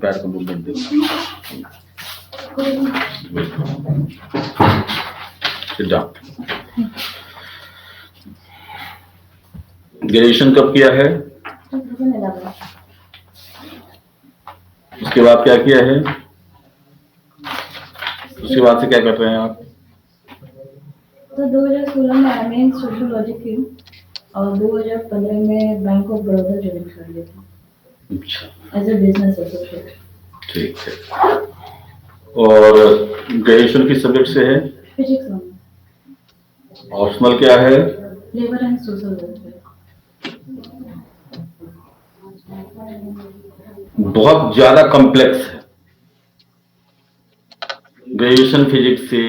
पैर का मूवमेंट देखो। Sit down. ग्रेजुएशन कब किया है? उसके बाद क्या किया है? उसके बाद से क्या कर रहे हैं आप? तो 2016 में एमए इन सोशियोलॉजी की और 2015 में बैंक ऑफ बड़ौदा ज्वाइन कर लिया था। अच्छा, एज ए बिजनेस एसोसिएट। ठीक है। और ग्रेजुएशन किस सब्जेक्ट से है? फिजिक्स में। ऑप्शनल क्या है? Labour and social welfare. बहुत ज्यादा कॉम्प्लेक्स है। ग्रेजुएशन फिजिक्स से,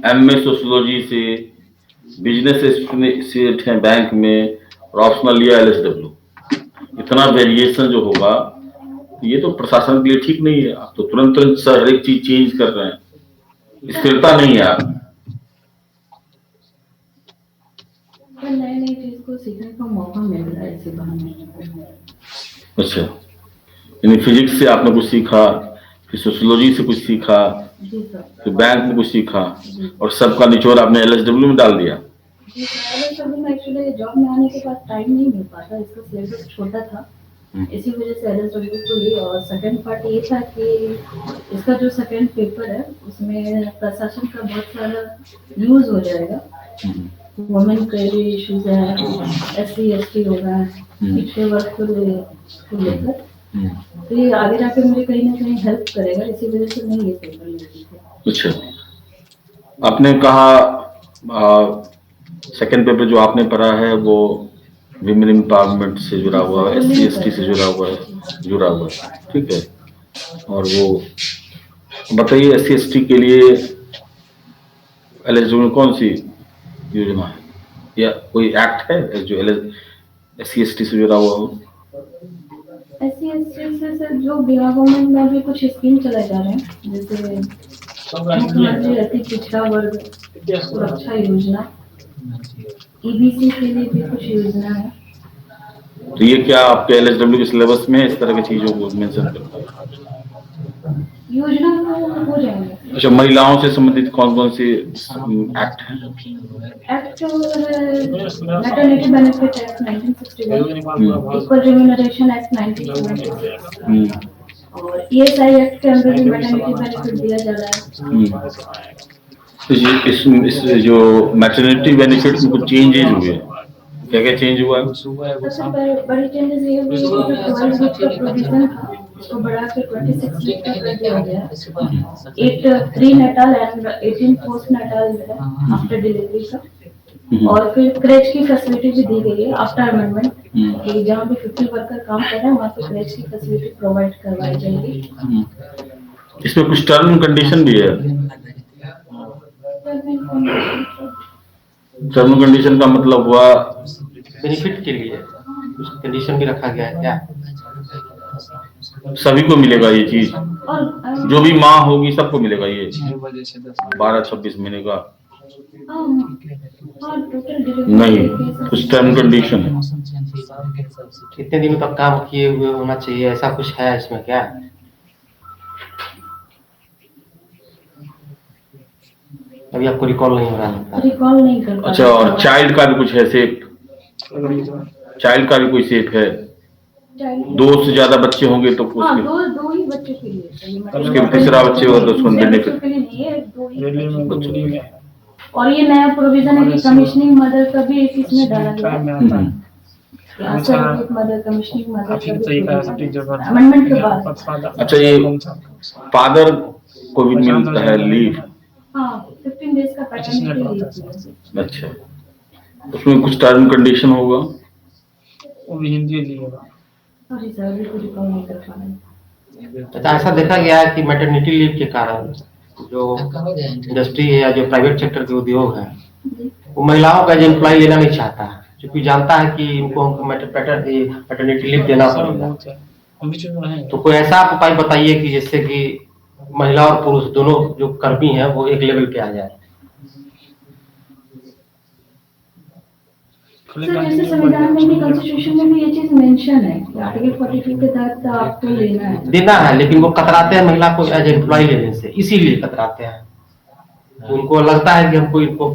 एमए सोशियोलॉजी से, बिजनेस एसोसिएट है बैंक में, और ऑप्शनल लिया एलएसडब्ल्यू। इतना वेरिएशन जो होगा, ये तो प्रशासन के लिए ठीक नहीं है। आप तो तुरंत तुरंत हर एक चीज चेंज कर रहे हैं, स्थिरता नहीं है आप। नई नई चीज को सीखने का मौका मिल रहा है इसी बहाने। अच्छा, यानी फिजिक्स से आपने कुछ सीखा, फिर सोशियोलॉजी से कुछ सीखा, जी सर। फिर बैंक में कुछ सीखा, और सबका निचोड़ आपने एलएसडब्ल्यू में डाल दिया। जी सर, एलएसडब्ल्यू में एक्चुअली जॉब में आने के बाद टाइम नहीं मिल पाता, इसका सिलेबस छोटा था, इसी वजह से एलएसडब्ल्यू को ली। और सेकंड पार्ट ये था कि इसका जो सेकंड पेपर है उसमें प्रशासन का बहुत सारा यूज हो जाएगा। वुमेन के इश्यूज है, एससी एसटी होगा, पिछड़े वर्ग को लेकर, तो ये आगे जाके मुझे कहीं ना कहीं हेल्प करेगा, इसी वजह से मैं ये पेपर लेती थी। अच्छा, आपने कहा सेकंड पेपर जो आपने पढ़ा है वो विमेन एम्पावरमेंट से जुड़ा हुआ है, एससी एसटी से जुड़ा हुआ है, ठीक है। और वो बताइए, एससी एसटी के लिए एलिजिबल कौन सी योजना है या कोई एक्ट है जो एससी एसटी से जुड़ा हुआ हो? एससी एसटी से सर जो बिहार गवर्नमेंट में भी कुछ स्कीम चलाए जा रहे हैं, जैसे मुख्यमंत्री अति पिछड़ा वर्ग सुरक्षा योजना, ईबीसी के लिए भी कुछ योजना है। तो ये क्या आपके एलएसडब्ल्यू के सिलेबस में इस तरह की चीजों को मेंशन करता है? योजना हो जाएंगे। अच्छा, महिलाओं से संबंधित कौन कौन सी एक्ट है? Act maternity benefit act 1961, equal remuneration act 1976, और ईएसआई एक्ट के अंदर भी मैटरनिटी बेनिफिट दिया जा रहा है। इस जो मैटरनिटी बेनिफिट में कुछ चेंजेज हुए हैं, क्या क्या चेंज हुआ है? सबसे बड़ी चेंजेस ये हुई कि जो 12 वीक का प्रोविजन था उसको बढ़ा के 26 वीक का कर दिया गया है। 8 pre Natal and 18 post Natal after delivery का, और फिर क्रेच की फैसिलिटी भी दी गई है आफ्टर अमेंडमेंट, कि जहाँ भी 50 वर्कर काम कर रहे हैं वहाँ पे क्रेच की फैसिलिटी प्रोवाइड करवाई जाएगी। इसमें कुछ टर्म एंड कंडीशन भी है। टर्म एंड कंडीशन का मतलब हुआ बेनिफिट के लिए कुछ कंडीशन भी रखा गया है क्या? सभी को मिलेगा ये चीज? जो भी माँ होगी सबको मिलेगा ये 12-26 महीने का? नहीं, कुछ टर्म कंडीशन है। कितने दिनों तक काम किए हुए होना चाहिए, ऐसा कुछ है इसमें क्या? अभी आपको रिकॉल नहीं हो रहा? रिकॉल नहीं कर पा। अच्छा, और चाइल्ड का भी कुछ है सेफ? चाइल्ड का भी कोई सेफ है? 2 से ज्यादा बच्चे होंगे तो हाँ, दो ही बच्चे के लिए, उसके तीसरा बच्चे हो तो उसको बेनिफिट। और ये नया प्रोविजन है कि कमिश्निंग मदर का भी इसमें डाला गया है। मदर कमिश्निंग मदर अमेंडमेंट के बाद। अच्छा, ये फादर को भी मिलता है लीव? हाँ, 15 डेज का पैटर्निटी लीव। अच्छा, उसमें कुछ टर्म कंडीशन होगा? वो भी हिंदी लिखेगा। सॉरी सर, अभी तो रिकॉल नहीं कर पा रहे। अच्छा, ऐसा देखा गया है कि मैटरनिटी लीव के कारण जो इंडस्ट्री है या जो प्राइवेट सेक्टर के उद्योग है वो महिलाओं का जो एम्प्लॉय लेना नहीं चाहता है, क्योंकि जानता है कि उनको मैटरनिटी लीव देना पड़ेगा। तो कोई ऐसा उपाय बताइए कि जिससे कि महिला और पुरुष दोनों जो कर्मी हैं वो एक लेवल पे आ जाए। एक्चुअली सर जैसे संविधान में भी कॉन्स्टिट्यूशन में भी ये चीज मेंशन है कि आर्टिकल 42 के तहत आपको लेना है। देना है, लेकिन वो कतराते हैं महिला को एज एम्प्लॉय लेने से, इसीलिए कतराते हैं। उनको लगता है कि हमको इनको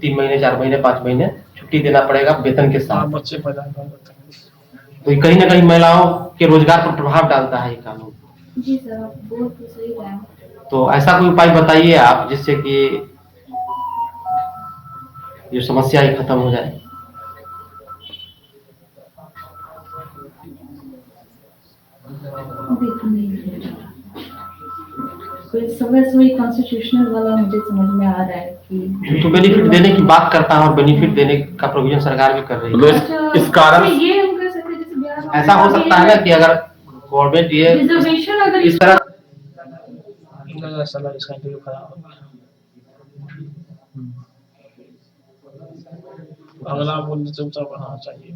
3 महीने 4 महीने 5 महीने छुट्टी देना पड़ेगा वेतन के साथ। बच्चे पैदा कर देते हैं। तो ये कहीं ना कहीं महिलाओं के रोजगार पर प्रभाव डालता है ये कानून। जी सर आप बोल तो सही रहे हैं। तो ऐसा कोई उपाय बताइए आप जिससे कि ये समस्या ही खत्म हो जाए। कोई समझ वही कॉन्स्टिट्यूशनल वाला मुझे समझ में आ रहा है कि तो बेनिफिट देने की बात करता है और बेनिफिट देने का प्रोविजन सरकार भी कर रही है। मतलब इस कारण तो ये हम कह सकते हैं जैसे बिहार में ऐसा हो सकता है ना कि अगर गवर्नमेंट ये रिजर्वेशन अगर इस तरह ऐसा लगा इसका इंटरव्यू खराब होगा। अगला बोल चुपचाप रहना चाहिए।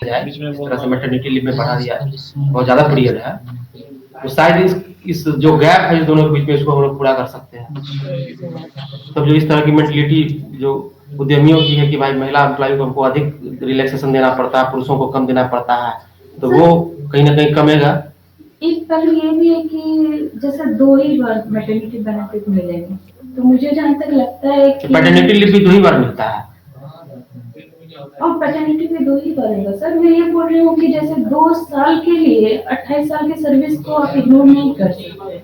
जाए, इस तरह से मैटरनिटी लीव में बढ़ा दिया है, बहुत ज्यादा पीरियड है, तो शायद इस जो गैप है इस दोनों के बीच में इसको हम लोग पूरा कर सकते हैं। तब जो इस तरह की मेंटलिटी जो उद्यमियों की है कि भाई महिला एम्प्लॉय को हमको अधिक रिलैक्सेशन देना पड़ता है, पुरुषों को कम देना पड़ता है, तो वो कहीं ना कहीं कमेगा। एक पहलू ये भी है कि जैसे 2 ही बार मैटरनिटी बेनिफिट मिलेंगे, तो मुझे जहाँ तक लगता है कि पैटर्निटी लीव भी 2 ही बार मिलता है और पैटर्निटी भी 2 ही बार होगा। सर मैं ये बोल रही हूँ कि जैसे 2 साल के लिए 28 साल की सर्विस को आप इग्नोर नहीं कर सकते।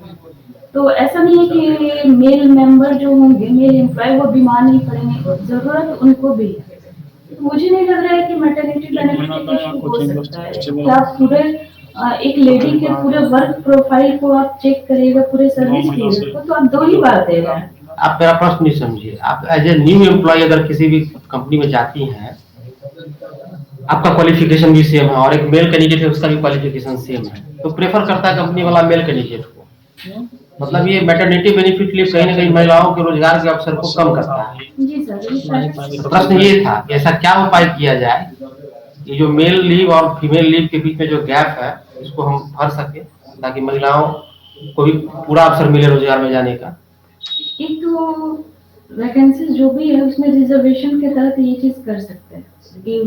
तो ऐसा नहीं है कि मेल मेंबर जो होंगे, मेल एम्प्लॉय वो बीमार नहीं पड़ेंगे, जरूरत उनको भी है। तो मुझे नहीं लग रहा है कि मैटरनिटी बेनिफिट इशू हो सकता है। क्या पूरे एक लेडी के पूरे वर्क प्रोफाइल को आप चेक करेगा, पूरे सर्विस पीरियड को, तो आप 2 ही बार दे रहे हैं। आप मेरा प्रश्न नहीं समझिए। आप एज ए न्यू एम्प्लॉय अगर किसी भी कंपनी में जाती हैं, आपका क्वालिफिकेशन भी सेम है और एक मेल कैंडिडेट है उसका भी क्वालिफिकेशन सेम है, तो प्रेफर करता है कंपनी वाला मेल कैंडिडेट को। मतलब ये मैटरनिटी बेनिफिट लीव कहीं ना कहीं महिलाओं के रोजगार के अवसर को कम करता है। जी सर तो प्रश्न ये था कि ऐसा क्या उपाय किया जाए कि जो मेल लीव और फीमेल लीव के बीच में जो गैप है इसको हम भर सके, ताकि महिलाओं को भी पूरा अवसर मिले रोजगार में जाने का। एक तो वैकेंसी जो भी है उसमें रिजर्वेशन के तहत ये चीज कर सकते हैं कि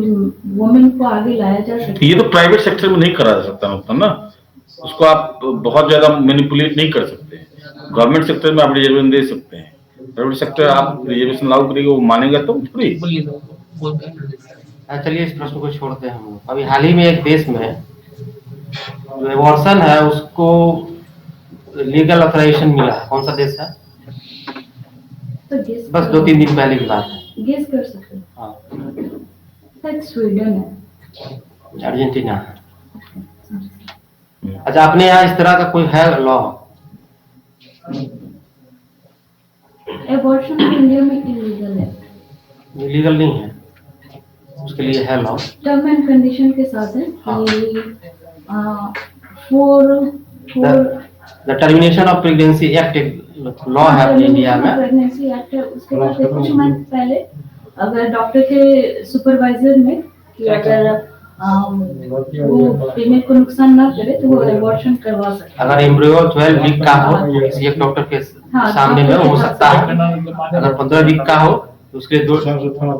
वुमेन को आगे लाया जा सकता है। ये तो प्राइवेट सेक्टर में नहीं करा जा सकता मतलब ना, उसको आप बहुत ज्यादा मैनिपुलेट नहीं कर सकते। गवर्नमेंट सेक्टर में आप रिजर्वेशन दे सकते हैं, प्राइवेट सेक्टर आप रिजर्वेशन लागू करेंगे वो मानेगा तो थोड़ी। चलिए इस प्रश्न को छोड़ते हैं हम लोग। अभी हाल ही में एक देश में जो एबॉर्शन है उसको लीगल ऑथराइजेशन मिला है। कौन सा देश है? तो गेस बस 2-3 दिन पहले की बात है। गेस कर सकते हैं। हाँ, शायद स्वीडन है। अर्जेंटीना है। अच्छा, अपने यहाँ इस तरह का कोई है लॉ? एबॉर्शन इंडिया में इलीगल है। इलीगल नहीं है, उसके लिए है लॉ। टर्म एंड कंडीशन के साथ है कि the termination of pregnancy act law है अपने इंडिया में। प्रेगनेंसी एक्ट है। उसके बाद कुछ मंथ पहले अगर डॉक्टर के सुपरवाइजर में कि अगर वो फीमेल को नुकसान ना करे तो वो एबॉर्शन करवा सकते हैं। अगर एम्ब्रियो 12 वीक का हो तो किसी एक डॉक्टर के सामने में हो सकता है। अगर 15 वीक का हो तो उसके लिए 2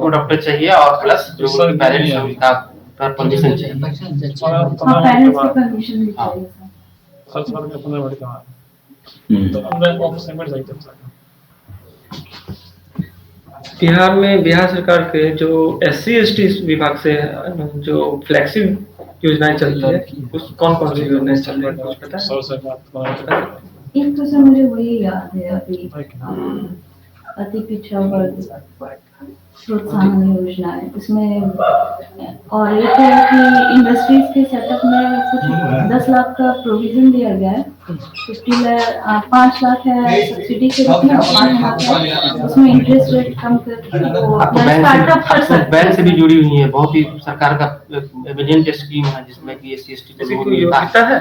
डॉक्टर चाहिए और प्लस जो पेरेंट्स का परमिशन चाहिए। पेरेंट्स की परमिशन भी चाहिए। बिहार में बिहार सरकार के जो SC/ST विभाग से जो फ्लैगशिप योजनाएं चलती है, उस कौन सी योजनाएं चल रही है कुछ पता है? एक तो सर मुझे वही याद है अभी अति पिछड़ा वर्ग प्रोत्साहन योजना है इसमें, और एक है कि इंडस्ट्रीज के सेटअप में कुछ 10 लाख का प्रोविजन दिया गया है। 5 लाख है सब्सिडी के रूप में, 5 लाख है उसमें इंटरेस्ट रेट कम करके स्टार्टअप कर सकते हैं। बैंक से भी जुड़ी हुई है, बहुत ही सरकार का एमरजेंसी स्कीम है जिसमें कि SC/ST को लोन मिलता है।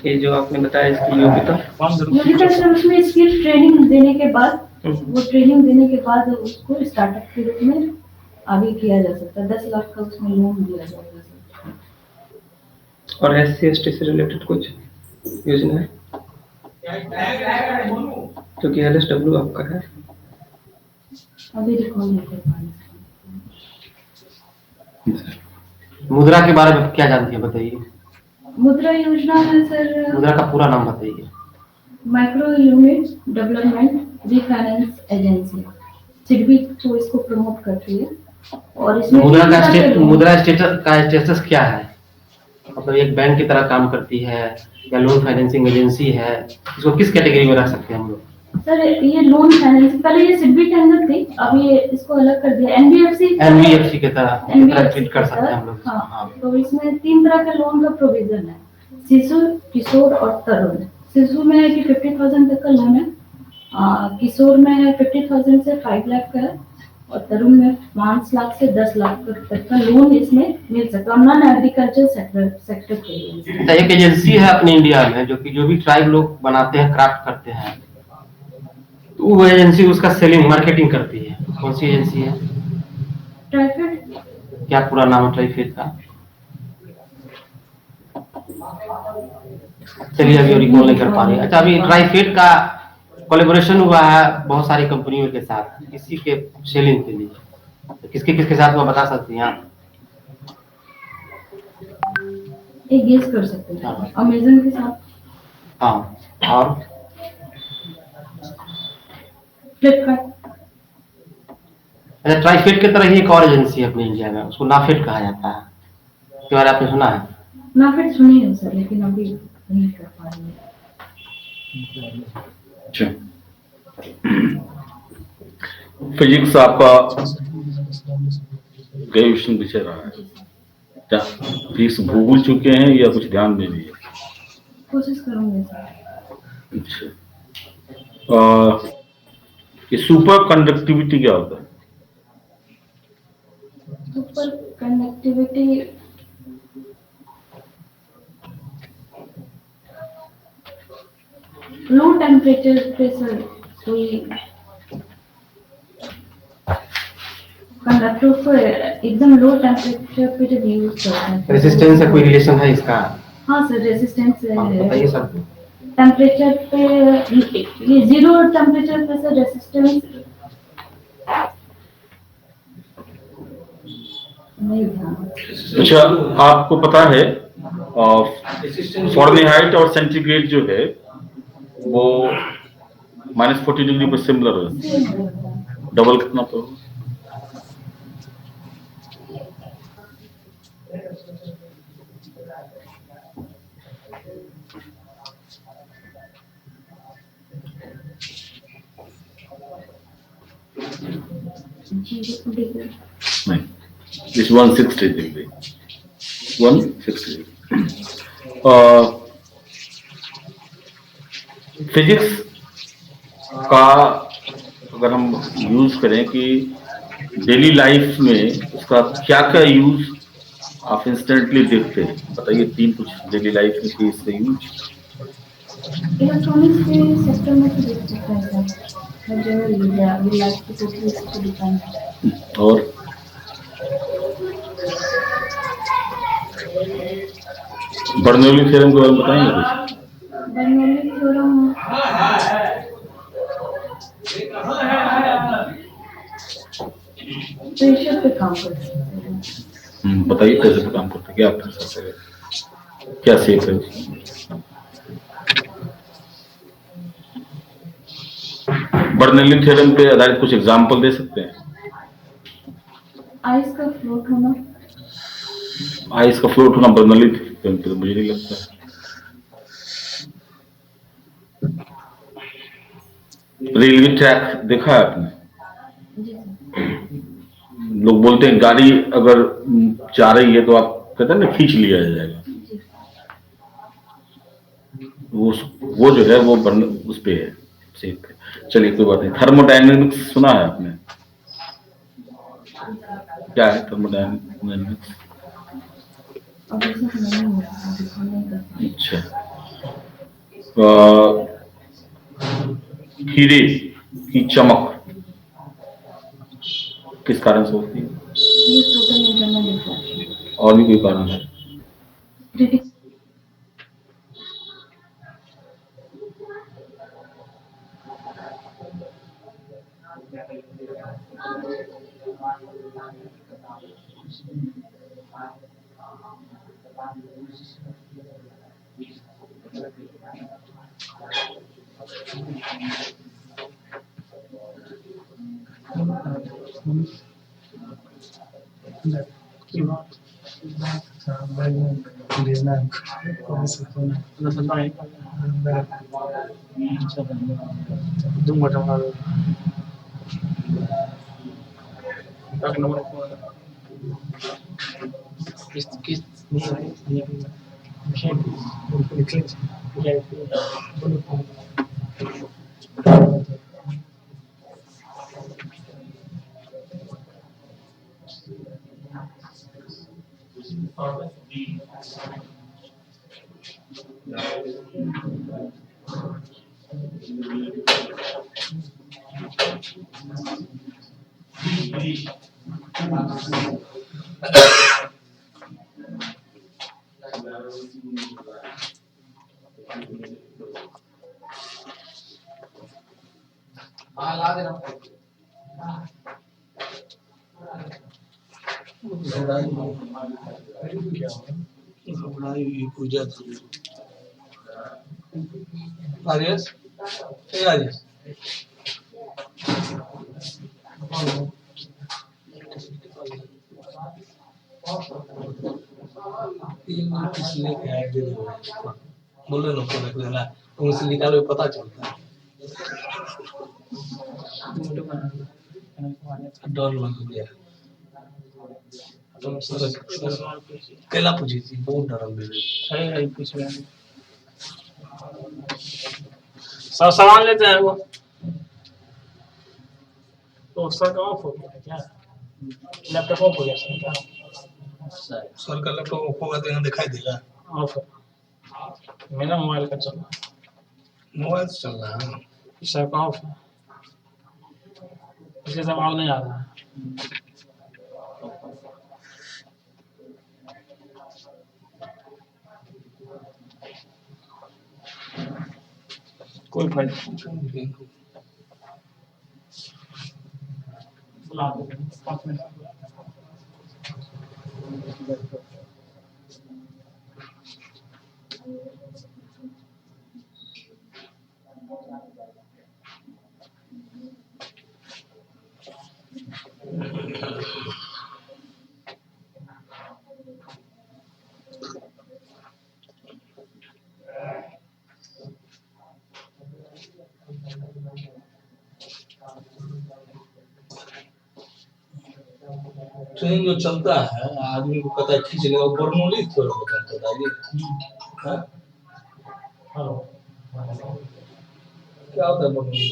ये जो आपने बताया इसकी योग्यता सर उसमें स्किल ट्रेनिंग देने के बाद, वो ट्रेनिंग देने के बाद उसको स्टार्टअप के रूप में आगे किया जा सकता है। 10 लाख का उसमें लोन दिया जाएगा। और SC/ST से रिलेटेड कुछ योजना है जो कि LSW आपका है? अभी रिकॉल नहीं कर पाएंगे। मुद्रा के बारे में क्या जानती है, बताइए। मुद्रा योजना है सर, मुद्रा का पूरा नाम बताइए। Micro unit development refinance agency, SIDBI तो इसको प्रमोट कर रही है। और इसमें मुद्रा स्टेटस का स्टेटस क्या है? मतलब एक बैंक की तरह काम करती है या लोन फाइनेंसिंग एजेंसी है? इसको किस कैटेगरी में रख सकते हैं हम लोग? सर ये लोन फाइनेंस, पहले ये सिडबी के अंदर थी, अब ये इसको अलग कर दिया, एनबीएफसी के तरह ट्रीट कर सकते हैं हम लोग। हाँ, तो इसमें 3 तरह के लोन का प्रोविजन है, शिशु, किशोर और तरुण। शिशु में है कि 50,000 तक का लोन है, किशोर में है 50,000 से 5 लाख का है, और तरुण में 5 लाख से 10 लाख तक का लोन इसमें मिल सकता है, नॉन एग्रीकल्चर सेक्टर के लिए। एक एजेंसी है अपने इंडिया में जो कि जो भी ट्राइब लोग बनाते हैं, क्राफ्ट करते हैं, तो वो एजेंसी उसका सेलिंग मार्केटिंग करती है। कौन सी एजेंसी है? ट्राइफेड। क्या पूरा नाम है ट्राइफेड का? चलिए अभी रिकॉल नहीं कर पा रहे। अच्छा, अभी ट्राइफेड का कोलैबोरेशन हुआ है बहुत सारी कंपनियों के साथ इसी के सेलिंग के लिए, तो किसके किसके साथ वो बता सकती हैं आप? एक गेस कर सकते हैं, हाँ। अमेजन के साथ, हाँ, और फ्लिपकार्ट। अच्छा, ट्राइफेड की तरह ही एक और एजेंसी है अपने इंडिया में, उसको नाफेड कहा जाता है, इसके बारे में आपने सुना है? नाफेड सुनी है सर, लेकिन अभी नहीं कर पा रही हूँ। अच्छा, फिजिक्स आपका ग्रेजुएशन विषय रहा है क्या? फिजिक्स भूल चुके हैं या कुछ ध्यान में नहीं है? कोशिश करूंगे सर। अच्छा, ये सुपर कंडक्टिविटी क्या होता है? सुपर कंडक्टिविटी लो टेम्परेचर पे सर कोई कंडक्टर को एकदम लो टेम्परेचर पे जब यूज करते हैं, रेजिस्टेंस से कोई रिलेशन है इसका? हाँ सर, रेजिस्टेंस है। बताइए सर। टेम्परेचर पे ये 0 टेम्परेचर पे सर रेजिस्टेंस नहीं ध्यान। अच्छा, आपको पता है फॉरेनहाइट और सेंटीग्रेड जो है वो -40 डिग्री पर सिमिलर है, डबल कितना तो? नहीं, इस 160 डिग्री, 160 फिजिक्स का अगर हम यूज करें कि डेली लाइफ में उसका क्या क्या यूज आप इंस्टेंटली देखते हैं, बताइए 3 कुछ डेली लाइफ में कि इसका यूज। इलेक्ट्रॉनिक्स के सेक्टर में तो देख सकते हैं सर, जो लाइफ की टोटली इसी पे डिपेंड है। और बर्नौली थ्योरम के बारे में बताएंगे कुछ? बर्नौली थ्योरम प्रेशर पे काम करता है। बताइए कैसे पे काम करते हैं, क्या आपके हिसाब से क्या सेफ है उसमें? बर्नौली थ्योरम पे आधारित कुछ एग्जांपल दे सकते हैं? आइस का फ्लोट होना। आइस का फ्लोट होना बर्नौली थ्योरम पे तो मुझे नहीं लगता है। रेलवे ट्रैक देखा है आपने? जी सर। लोग बोलते हैं गाड़ी अगर जा रही है तो आप कहते हैं ना खींच लिया जाएगा, वो जो है वो बर्न उस पे है, सेफ है। चलिए कोई बात नहीं। थर्मोडायनेमिक्स सुना है आपने? क्या है थर्मोडायनेमिक्स? अभी सर नहीं कर। अच्छा, हीरे की चमक किस कारण से होती है? ये टोटल इंटरनल डिफ्लेक्शन। और भी कोई कारण है? क्रिटिकल राजेश राजेश बोले ना को रख लेना उनसे निकालो पता चलता है डर लग गया केला पूछी थी बहुत डर लग रहा सब सामान लेते हैं वो तो सर ऑफ हो गया क्या लैपटॉप ऑफ हो गया सर क्या सर का लैपटॉप होगा तो यहाँ दिखाई देगा ऑफ है मेरा मोबाइल का चल रहा मोबाइल से चल रहा है है सर का ऑफ है इसलिए सब आवाज नहीं आ रहा है कोई फायदा नहीं बुला दो 5 मिनट ट्रेन जो चलता है आदमी को पता खींच लेगा बर्नौली थोड़ा बताता है हाँ हेलो क्या होता है बर्नौली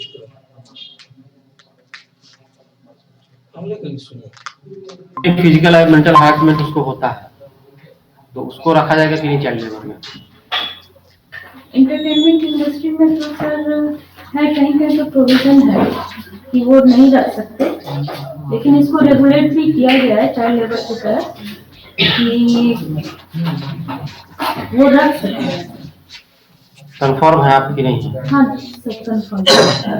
हमने कहीं सुना फिजिकल और मेंटल हैरेसमेंट उसको होता है तो उसको रखा जाएगा कि नहीं चाइल्ड लेबर में एंटरटेनमेंट इंडस्ट्री में तो सर है कहीं कहीं तो प्रोविजन है कि वो नहीं रख सकते, लेकिन इसको रेगुलेट भी किया गया है चाइल्ड लेबर की तरह कि वो रख सकते हैं। कंफर्म है आपकी नहीं है? हाँ सब कंफर्म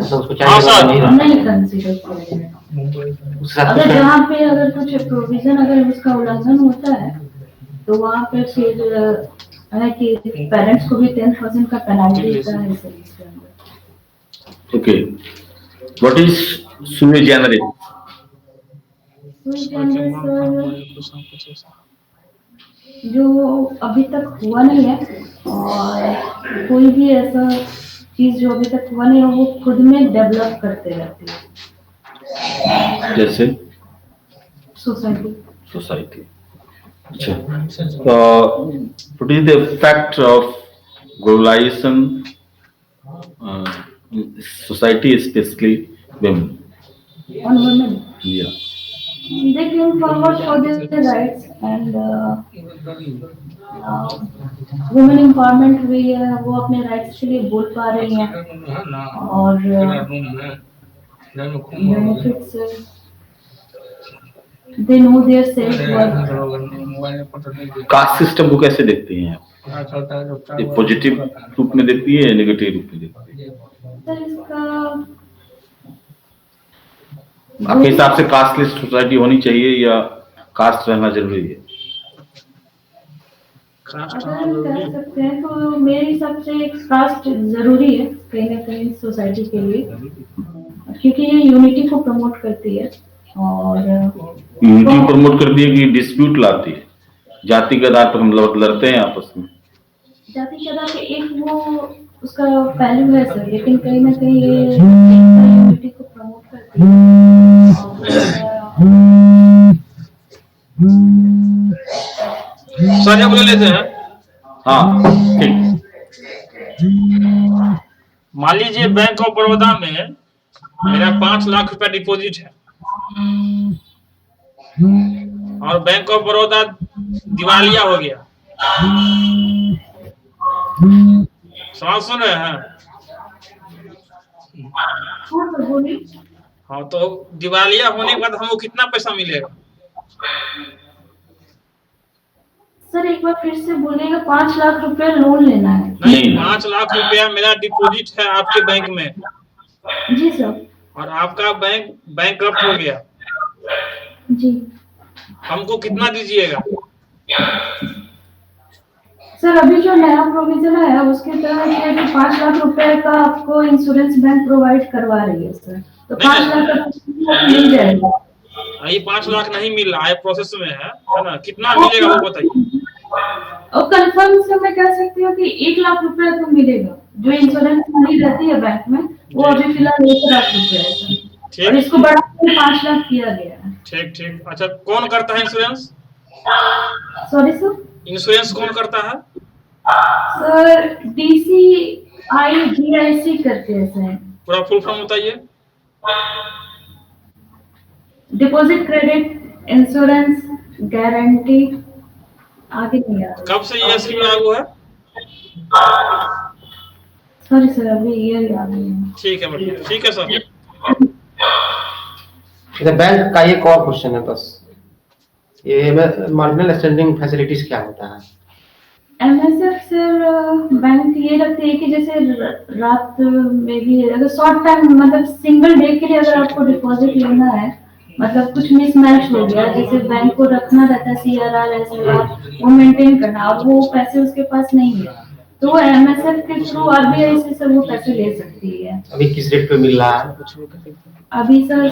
तो उसको चाइल्ड लेबर नहीं रखना नहीं कंसीडर किया जाएगा। उसके साथ अगर कुछ जहाँ पे अगर कुछ प्रोविजन अगर उसका उल्लंघन होता है तो वहाँ पे फिर है कि पेरेंट्स को भी 10% का पेनल्टी देता है इसके अंदर। Okay, what is sui generis? sui generis sir जो अभी तक हुआ नहीं है और कोई भी ऐसा चीज जो अभी तक हुआ नहीं है वो खुद में डेवलप करते रहते हैं जैसे सोसाइटी। अच्छा, what is the effect of globalization in society, especially women? On women, Yeah. they came forward for their rights and women empowerment भी है, वो अपने राइट्स के लिए बोल पा रही हैं और benefits they know their self worth। Caste system को कैसे देखते हैं आप? ये पॉजिटिव रूप में देखती है या नेगेटिव रूप में देखती है? तो इसका आपके हिसाब से कास्टलेस सोसाइटी होनी चाहिए या कास्ट रहना जरूरी है? अगर हम कर सकते हैं तो मेरे हिसाब से कास्ट जरूरी है कहीं ना कहीं सोसाइटी के लिए, क्योंकि ये यूनिटी को प्रमोट करती है और यूनिटी प्रमोट करती है कि डिस्प्यूट लाती है? जाति के आधार पर हम लोग लड़ते हैं आपस में। जाति के आधार पे एक वो उसका पहलू है सर, लेकिन कहीं ना कहीं ये यूनिटी को प्रमोट करती है। सर हम ले लेते हैं। हाँ ठीक। मान लीजिए बैंक ऑफ बड़ौदा में मेरा 5 लाख रुपया डिपॉजिट है और बैंक ऑफ बड़ौदा दिवालिया हो गया। सवाल सुन रहे हैं? हाँ, तो दिवालिया होने के बाद हमको कितना पैसा मिलेगा? सर एक बार फिर से बोलिएगा। 5 लाख रुपए लोन लेना है? नहीं, 5 लाख रुपया मेरा डिपॉजिट है आपके बैंक में। जी सर। और आपका बैंक बैंकरप्ट हो गया। जी। हमको कितना दीजिएगा? सर अभी जो नया प्रोविजन है उसके तहत है कि 5 लाख रुपए का आपको इंश्योरेंस बैंक प्रोवाइड करवा रही है सर, तो 5 लाख मिल जाएगा। ये 5 लाख नहीं मिल रहा है, प्रोसेस में है ना? कितना मिलेगा वो बताइए। और कंफर्म से मैं कह सकती हूँ कि 1 लाख रुपए तो मिलेगा। जो इंश्योरेंस मनी रहती है बैंक में वो अभी फिलहाल 1 लाख रुपए है सर, और इसको बढ़ाकर 5 लाख किया गया है। ठीक ठीक। अच्छा, कौन करता है इंश्योरेंस? Sorry sir? इंश्योरेंस कौन करता है? सर DCIDIC करते हैं सर। पूरा फुल फॉर्म बताइए। डिपॉजिट क्रेडिट इंश्योरेंस गारंटी, आगे नहीं याद। कब से ये स्कीम लागू है? सॉरी सर अभी ये याद नहीं है। ठीक है मैडम, ठीक है सर। बैंक का एक और क्वेश्चन है बस, ये मार्जिनल स्टैंडिंग फैसिलिटीज क्या होता है? MSF सर बैंक ये रखते हैं कि जैसे रात में भी अगर शॉर्ट टाइम मतलब सिंगल डे के लिए अगर आपको डिपॉजिट लेना है, मतलब कुछ मिसमैच हो गया, जैसे बैंक को रखना रहता है CRR SLR वो मेंटेन करना, और वो पैसे उसके पास नहीं है, तो वो MSF के थ्रू RBI से सर वो पैसे ले सकती है। अभी किस रेट पे मिल रहा है? अभी सर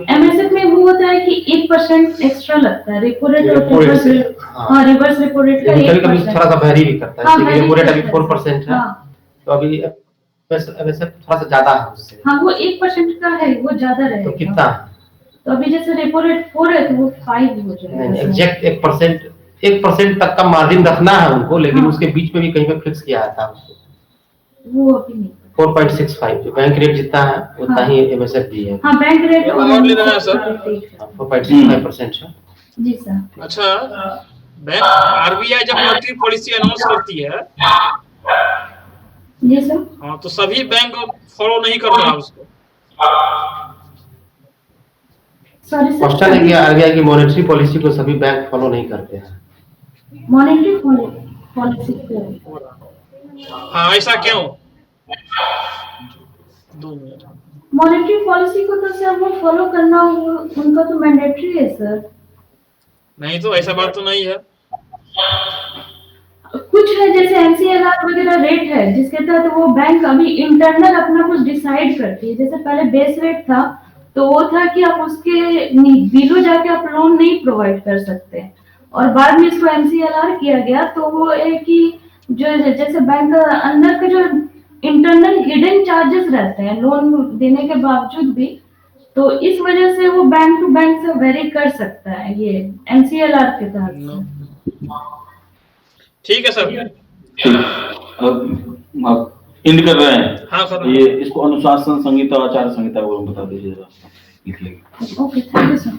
MSF में वो होता है कि 1% एक्स्ट्रा लगता है रेपो रेट और रिवर्स रेपो रेट का। कभी थोड़ा सा वैरी भी करता है, जैसे रेपो रेट अभी 4% है, तो अभी MSF थोड़ा सा ज्यादा है उससे। हाँ वो 1% का है, वो ज्यादा रहेगा। तो कितना? तो अभी जैसे रेपो रेट 4 है तो वो 5 हो जाएगा। एग्जैक्ट 1% तक का मार्जिन रखना है उनको, लेकिन उसके बीच में भी कहीं पे फिक्स किया था उसको। वो अभी नहीं। 4.65 जो बैंक रेट जितना है उतना ही MSF भी है। हाँ बैंक रेट और ले रहा है सर 4.65% है। जी सर। अच्छा, बैंक RBI जब मॉनेटरी पॉलिसी अनाउंस करती है, जी सर। हाँ, तो सभी बैंक फॉलो नहीं कर रहा उसको। सॉरी सर, क्वेश्चन है कि RBI की मॉनेटरी पॉलिसी को सभी बैंक फॉलो नहीं करते हैं। मॉनेटरी पॉलिसी को, हाँ, ऐसा क्यों? 2 मिनट। मॉनेटरी पॉलिसी को तो सर वो फॉलो करना उनका तो मैंडेटरी है सर। नहीं तो ऐसा बात तो नहीं है। कुछ है जैसे MCLR वगैरह रेट है जिसके तहत वो बैंक अभी इंटरनल अपना कुछ डिसाइड करती है। जैसे पहले बेस रेट था तो वो था कि आप उसके बिलो जाके आप लोन नहीं प्रोवाइड कर सकते, और बाद में इसको MCLR किया गया, तो वो है कि जो जैसे बैंक अंदर के जो इंटरनल हिडन चार्जेस रहते हैं लोन देने के बावजूद भी, तो इस वजह से वो बैंक टू बैंक से वेरी कर सकता है ये MCLR के तहत। ठीक है सर। अब इंड कर रहे हैं। हाँ सर। ये इसको अनुशासन संहिता आचार संहिता वो बता दीजिएगा, लिख लेंगे। Okay thank you sir.